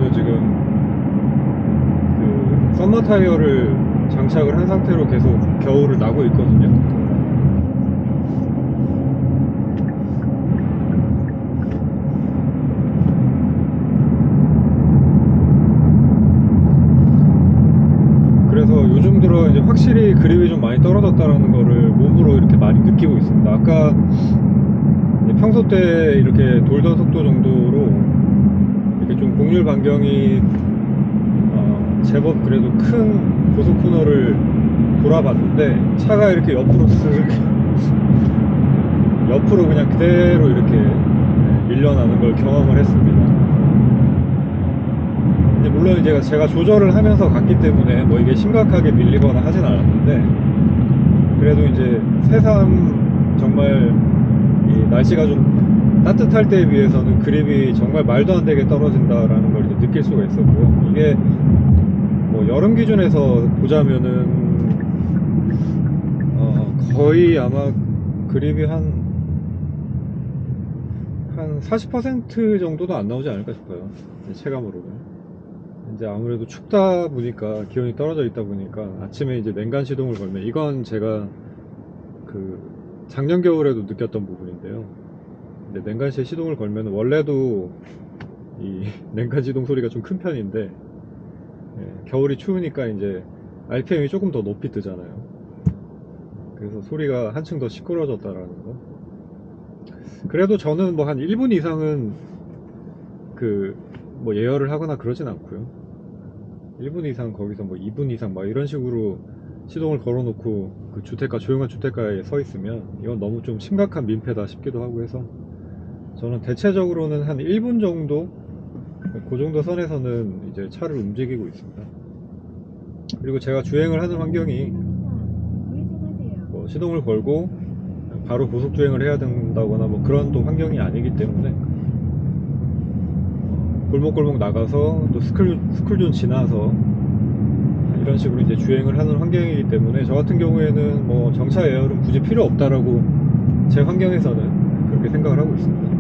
저는 지금 그 썸머 타이어를 장착을 한 상태로 계속 겨울을 나고 있거든요. 그래서 요즘 들어 이제 확실히 그립이 좀 많이 떨어졌다라는 거를 몸으로 이렇게 많이 느끼고 있습니다. 아까 평소 때 이렇게 돌던 속도 정도로 이렇게 좀 곡률 반경이 제법 그래도 큰 고속 코너를 돌아봤는데 차가 이렇게 옆으로 쓱 옆으로 그냥 그대로 이렇게 밀려나는 걸 경험을 했습니다. 근데 물론 이제 제가 조절을 하면서 갔기 때문에 뭐 이게 심각하게 밀리거나 하진 않았는데, 그래도 이제 새삼 정말 이 날씨가 좀 따뜻할 때에 비해서는 그립이 정말 말도 안 되게 떨어진다라는 걸 이제 느낄 수가 있었고요. 이게 뭐 여름 기준에서 보자면은 거의 아마 그립이 한 40% 정도도 안 나오지 않을까 싶어요. 체감으로는. 이제 아무래도 춥다 보니까, 기온이 떨어져 있다 보니까 아침에 이제 냉간 시동을 걸면, 이건 제가 그 작년 겨울에도 느꼈던 부분인데요. 근데 냉간시에 시동을 걸면 원래도 이 냉간 시동 소리가 좀 큰 편인데, 겨울이 추우니까 이제 RPM이 조금 더 높이 뜨잖아요. 그래서 소리가 한층 더 시끄러워졌다라는 거. 그래도 저는 뭐 한 1분 이상은 그 뭐 예열을 하거나 그러진 않고요. 1분 이상 거기서 뭐 2분 이상 막 이런 식으로 시동을 걸어놓고 그 주택가, 조용한 주택가에 서 있으면 이건 너무 좀 심각한 민폐다 싶기도 하고 해서, 저는 대체적으로는 한 1분 정도, 그 정도 선에서는 이제 차를 움직이고 있습니다. 그리고 제가 주행을 하는 환경이 뭐 시동을 걸고 바로 고속 주행을 해야 된다거나 뭐 그런 또 환경이 아니기 때문에, 골목골목 나가서 또 스쿨존 지나서 이런 식으로 이제 주행을 하는 환경이기 때문에, 저 같은 경우에는 뭐 정차 예열은 굳이 필요 없다라고 제 환경에서는 그렇게 생각을 하고 있습니다.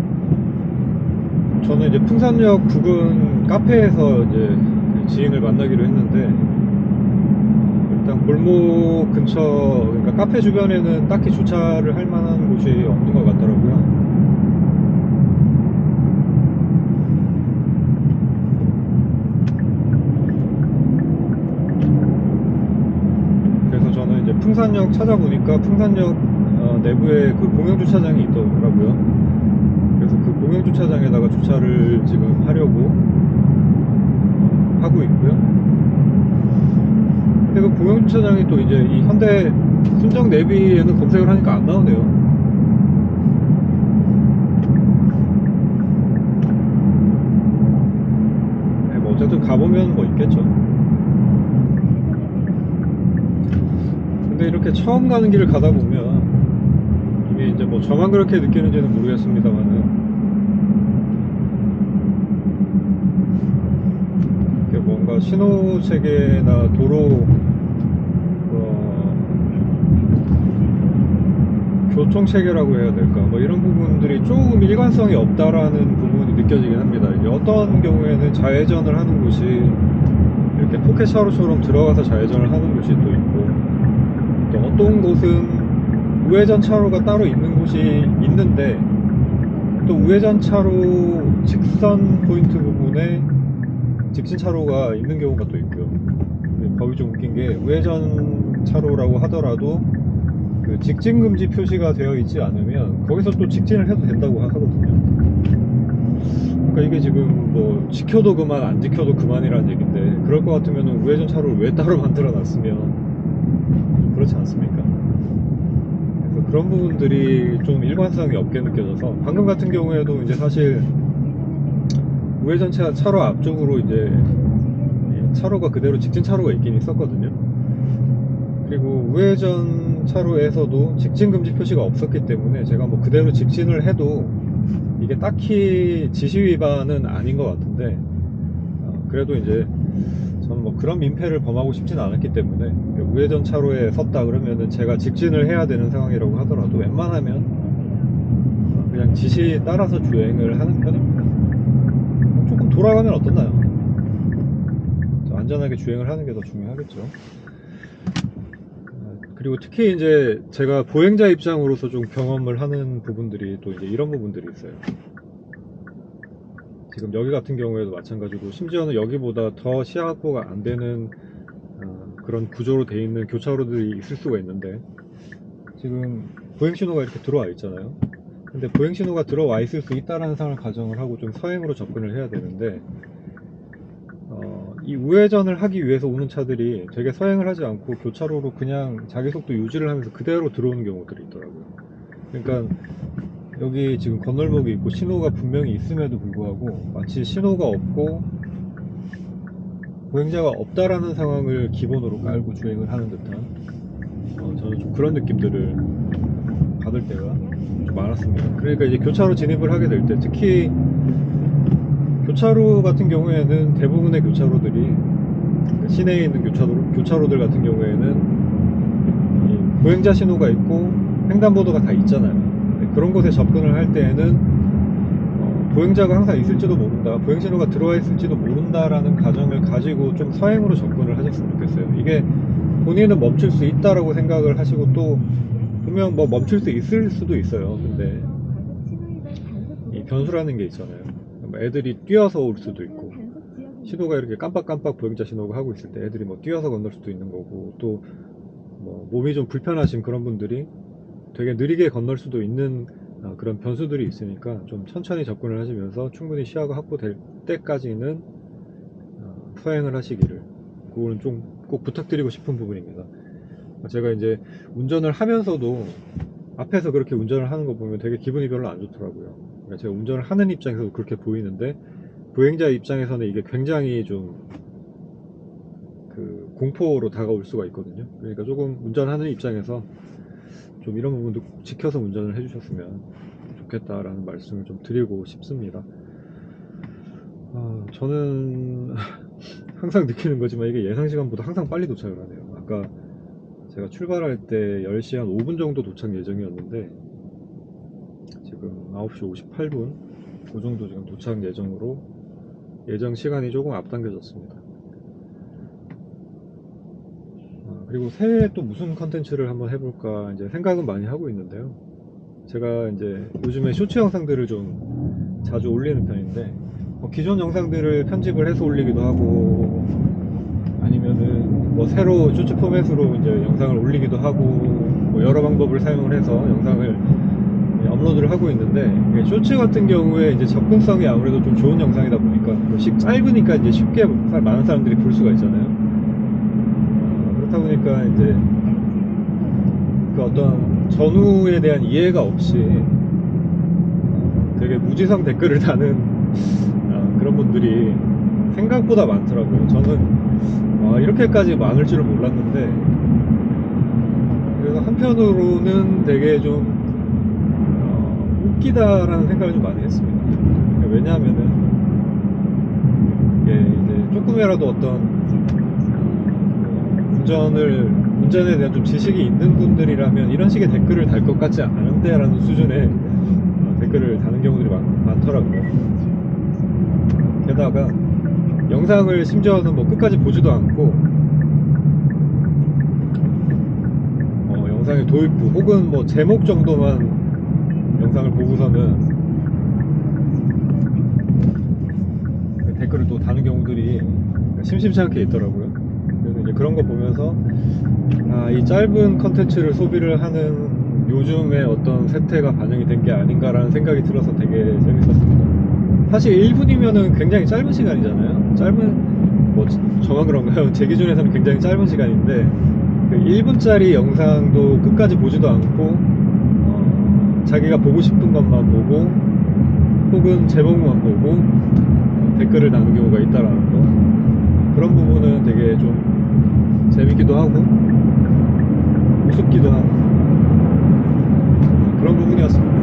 저는 이제 풍산역 부근 카페에서 이제 지인을 만나기로 했는데, 일단 골목 근처, 그러니까 카페 주변에는 딱히 주차를 할 만한 곳이 없는 것 같더라고요. 그래서 저는 이제 풍산역 찾아보니까, 풍산역 내부에 그 공영주차장이 있더라고요. 그래서 그 공영주차장에다가 주차를 지금 하려고 하고 있고요. 근데 그 공영주차장이 또 이제 이 현대 순정 내비에는 검색을 하니까 안 나오네요. 네, 뭐 어쨌든 가보면 뭐 있겠죠. 근데 이렇게 처음 가는 길을 가다 보면, 이게 이제 뭐 저만 그렇게 느끼는지는 모르겠습니다만은, 이게 뭔가 신호 체계나 도로 교통 체계라고 해야 될까, 뭐 이런 부분들이 조금 일관성이 없다라는 부분이 느껴지긴 합니다. 이게 어떤 경우에는 좌회전을 하는 곳이 이렇게 포켓 차로처럼 들어가서 좌회전을 하는 곳이 또 있고, 또 어떤 곳은 우회전 차로가 따로 있는 곳이 있는데, 또 우회전 차로 직선 포인트 부분에 직진 차로가 있는 경우가 또 있고요. 법이 좀 웃긴 게, 우회전 차로라고 하더라도 그 직진 금지 표시가 되어 있지 않으면 거기서 또 직진을 해도 된다고 하거든요. 그러니까 이게 지금 뭐 지켜도 그만 안 지켜도 그만이라는 얘기인데, 그럴 것 같으면 우회전 차로를 왜 따로 만들어 놨으면, 그렇지 않습니까? 그래서 그런 부분들이 좀 일관성이 없게 느껴져서, 방금 같은 경우에도 이제 사실 우회전 차로 앞쪽으로 이제 차로가 그대로 직진 차로가 있긴 있었거든요. 그리고 우회전 차로에서도 직진 금지 표시가 없었기 때문에, 제가 뭐 그대로 직진을 해도 이게 딱히 지시 위반은 아닌 것 같은데, 그래도 이제 저는 뭐 그런 민폐를 범하고 싶진 않았기 때문에, 우회전 차로에 섰다 그러면은 제가 직진을 해야 되는 상황이라고 하더라도 웬만하면 그냥 지시 따라서 주행을 하는 편입니다. 조금 돌아가면 어떻나요? 안전하게 주행을 하는 게 더 중요하겠죠. 그리고 특히 이제 제가 보행자 입장으로서 좀 경험을 하는 부분들이 또 이제 이런 부분들이 있어요. 지금 여기 같은 경우에도 마찬가지로 심지어는 여기보다 더 시야 확보가 안 되는 그런 구조로 되어 있는 교차로들이 있을 수가 있는데, 지금 보행신호가 이렇게 들어와 있잖아요. 근데 보행신호가 들어와 있을 수 있다라는 상황을 가정을 하고 좀 서행으로 접근을 해야 되는데, 이 우회전을 하기 위해서 오는 차들이 되게 서행을 하지 않고 교차로로 그냥 자기 속도 유지를 하면서 그대로 들어오는 경우들이 있더라고요. 그러니까 여기 지금 건널목이 있고 신호가 분명히 있음에도 불구하고 마치 신호가 없고 보행자가 없다라는 상황을 기본으로 깔고 주행을 하는 듯한, 저는 좀 그런 느낌들을 받을 때가 좀 많았습니다. 그러니까 이제 교차로 진입을 하게 될 때, 특히 교차로 같은 경우에는 대부분의 교차로들이 시내에 있는 교차로들 같은 경우에는 이 보행자 신호가 있고 횡단보도가 다 있잖아요. 그런 곳에 접근을 할 때에는 보행자가 항상 있을지도 모른다, 보행신호가 들어와 있을지도 모른다라는 가정을 가지고 좀 서행으로 접근을 하셨으면 좋겠어요. 이게 본인은 멈출 수 있다라고 생각을 하시고 또 분명 뭐 멈출 수 있을 수도 있어요. 근데 이 변수라는 게 있잖아요. 애들이 뛰어서 올 수도 있고, 신호가 이렇게 깜빡깜빡 보행자 신호가 하고 있을 때 애들이 뭐 뛰어서 건널 수도 있는 거고, 또 뭐 몸이 좀 불편하신 그런 분들이 되게 느리게 건널 수도 있는 그런 변수들이 있으니까 좀 천천히 접근을 하시면서 충분히 시야가 확보될 때까지는 서행을 하시기를, 그거는 좀 꼭 부탁드리고 싶은 부분입니다. 제가 이제 운전을 하면서도 앞에서 그렇게 운전을 하는 거 보면 되게 기분이 별로 안 좋더라고요. 그러니까 제가 운전을 하는 입장에서도 그렇게 보이는데 보행자 입장에서는 이게 굉장히 좀 그 공포로 다가올 수가 있거든요. 그러니까 조금 운전하는 입장에서 좀 이런 부분도 지켜서 운전을 해주셨으면 좋겠다라는 말씀을 좀 드리고 싶습니다. 저는 항상 느끼는 거지만 이게 예상 시간보다 항상 빨리 도착을 하네요. 아까 제가 출발할 때 10시 한 5분 정도 도착 예정이었는데 지금 9시 58분 그 정도 지금 도착 예정으로 예정 시간이 조금 앞당겨졌습니다. 그리고 새해에 또 무슨 컨텐츠를 한번 해볼까 이제 생각은 많이 하고 있는데요. 제가 이제 요즘에 쇼츠 영상들을 좀 자주 올리는 편인데, 기존 영상들을 편집을 해서 올리기도 하고 아니면은 뭐 새로 쇼츠 포맷으로 이제 영상을 올리기도 하고, 뭐 여러 방법을 사용을 해서 영상을 업로드를 하고 있는데, 쇼츠 같은 경우에 이제 접근성이 아무래도 좀 좋은 영상이다 보니까 짧으니까 이제 쉽게 많은 사람들이 볼 수가 있잖아요. 그렇다 보니까 이제 그 어떤 전후에 대한 이해가 없이 되게 무지성 댓글을 다는 그런 분들이 생각보다 많더라고요. 저는 이렇게까지 많을 줄은 몰랐는데, 그래서 한편으로는 되게 좀 웃기다라는 생각을 좀 많이 했습니다. 왜냐하면은 이게 이제 조금이라도 어떤 운전에 대한 좀 지식이 있는 분들이라면 이런 식의 댓글을 달 것 같지 않은데 라는 수준의 댓글을 다는 경우들이 많더라고요. 게다가 영상을 심지어는 뭐 끝까지 보지도 않고 영상의 도입부 혹은 뭐 제목 정도만 영상을 보고서는 댓글을 또 다는 경우들이 심심치 않게 있더라고요. 그래서 이제 그런 거 보면서 이 짧은 컨텐츠를 소비를 하는 요즘의 어떤 세태가 반영이 된 게 아닌가라는 생각이 들어서 되게 재밌었습니다. 사실 1분이면은 굉장히 짧은 시간이잖아요. 뭐 저만 그런가요? 제 기준에서는 굉장히 짧은 시간인데, 그 1분짜리 영상도 끝까지 보지도 않고 자기가 보고 싶은 것만 보고 혹은 제목만 보고 댓글을 다는 경우가 있다라는 거, 그런 부분은 되게 좀 재밌기도 하고 우습기도 하고 그런 부분이었습니다.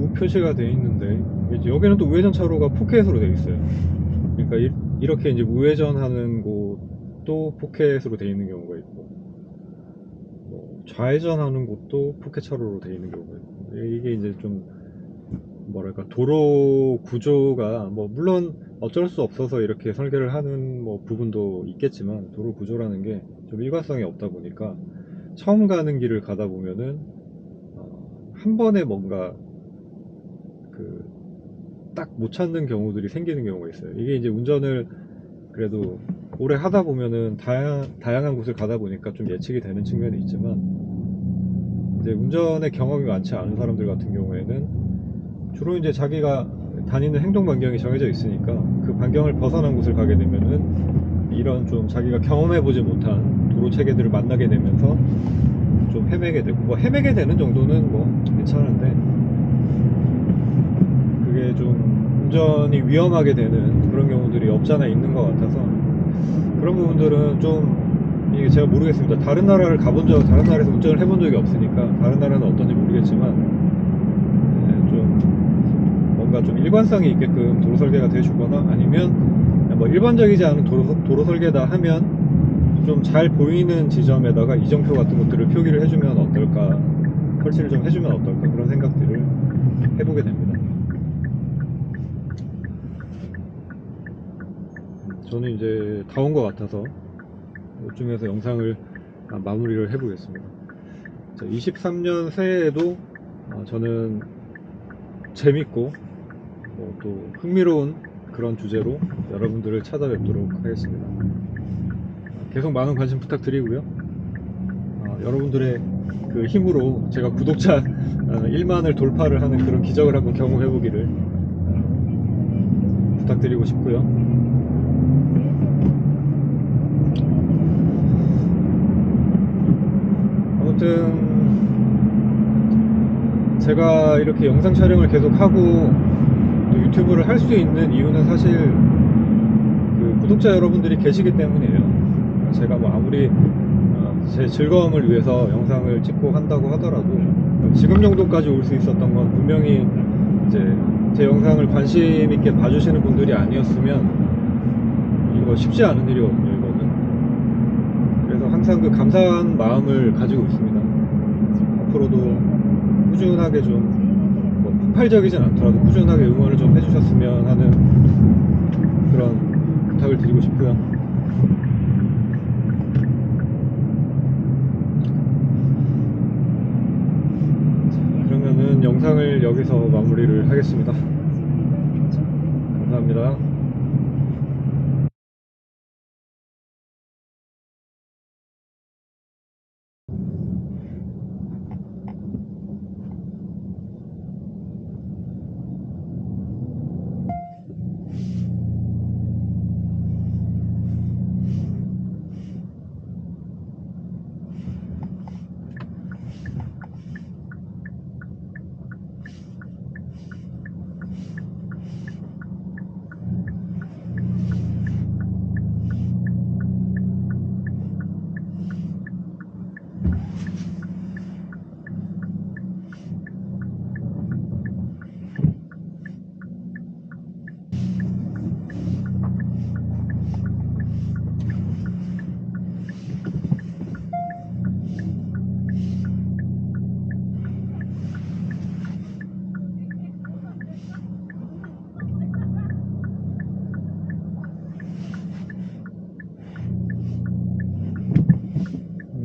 차로라고 표시가 되어 있는데 이제 여기는 또 우회전 차로가 포켓으로 되어 있어요. 그러니까 이렇게 이제 우회전하는 곳도 포켓으로 되어 있는 경우가 있고, 뭐 좌회전하는 곳도 포켓 차로로 되어 있는 경우가 있고, 이게 이제 좀 뭐랄까 도로 구조가 뭐 물론 어쩔 수 없어서 이렇게 설계를 하는 뭐 부분도 있겠지만, 도로 구조라는 게 좀 일관성이 없다 보니까 처음 가는 길을 가다 보면은 한 번에 뭔가 그 딱 못 찾는 경우들이 생기는 경우가 있어요. 이게 이제 운전을 그래도 오래 하다 보면은 다양한 곳을 가다 보니까 좀 예측이 되는 측면이 있지만, 이제 운전의 경험이 많지 않은 사람들 같은 경우에는 주로 이제 자기가 다니는 행동 반경이 정해져 있으니까 그 반경을 벗어난 곳을 가게 되면은 이런 좀 자기가 경험해보지 못한 도로 체계들을 만나게 되면서 좀 헤매게 되고, 뭐 헤매게 되는 정도는 뭐 괜찮은데, 그게 좀 운전이 위험하게 되는 그런 경우들이 없잖아 있는 것 같아서, 그런 부분들은 좀 이게 제가 모르겠습니다. 다른 나라에서 운전을 해본 적이 없으니까 다른 나라는 어떤지 모르겠지만, 좀 뭔가 좀 일관성이 있게끔 도로 설계가 돼주거나, 아니면 뭐 일반적이지 않은 도로 설계다 하면 좀 잘 보이는 지점에다가 이정표 같은 것들을 표기를 해주면 어떨까, 설치를 좀 해주면 어떨까, 그런 생각들을 해보게 됩니다. 저는 이제 다 온 것 같아서 이쯤에서 영상을 마무리를 해보겠습니다. 23년 새해에도 저는 재밌고 또 흥미로운 그런 주제로 여러분들을 찾아뵙도록 하겠습니다. 계속 많은 관심 부탁드리고요. 여러분들의 그 힘으로 제가 구독자 1만을 돌파를 하는 그런 기적을 한번 경험해보기를 부탁드리고 싶고요. 아무튼 제가 이렇게 영상 촬영을 계속하고 또 유튜브를 할 수 있는 이유는 사실 그 구독자 여러분들이 계시기 때문이에요. 제가 뭐 아무리 제 즐거움을 위해서 영상을 찍고 한다고 하더라도 지금 정도까지 올 수 있었던 건 분명히 이제 제 영상을 관심 있게 봐주시는 분들이 아니었으면 이거 쉽지 않은 일이거든요, 이거는. 그래서 항상 그 감사한 마음을 가지고 있습니다. 앞으로도 꾸준하게 좀, 뭐 폭발적이진 않더라도 꾸준하게 응원을 좀 해주셨으면 하는 그런 부탁을 드리고 싶고요. 그러면은 영상을 여기서 마무리를 하겠습니다. 감사합니다.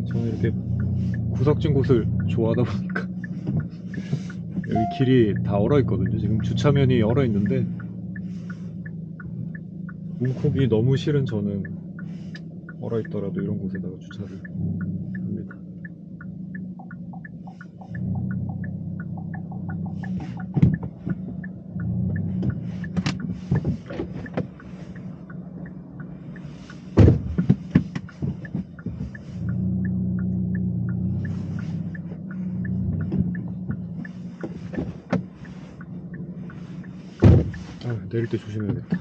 저는 이렇게 구석진 곳을 좋아하다 보니까 여기 길이 다 얼어 있거든요. 지금 주차면이 얼어 있는데 문콕이 너무 싫은 저는 얼어 있더라도 이런 곳에다가 주차를 합니다. 내릴 때 조심해야겠다.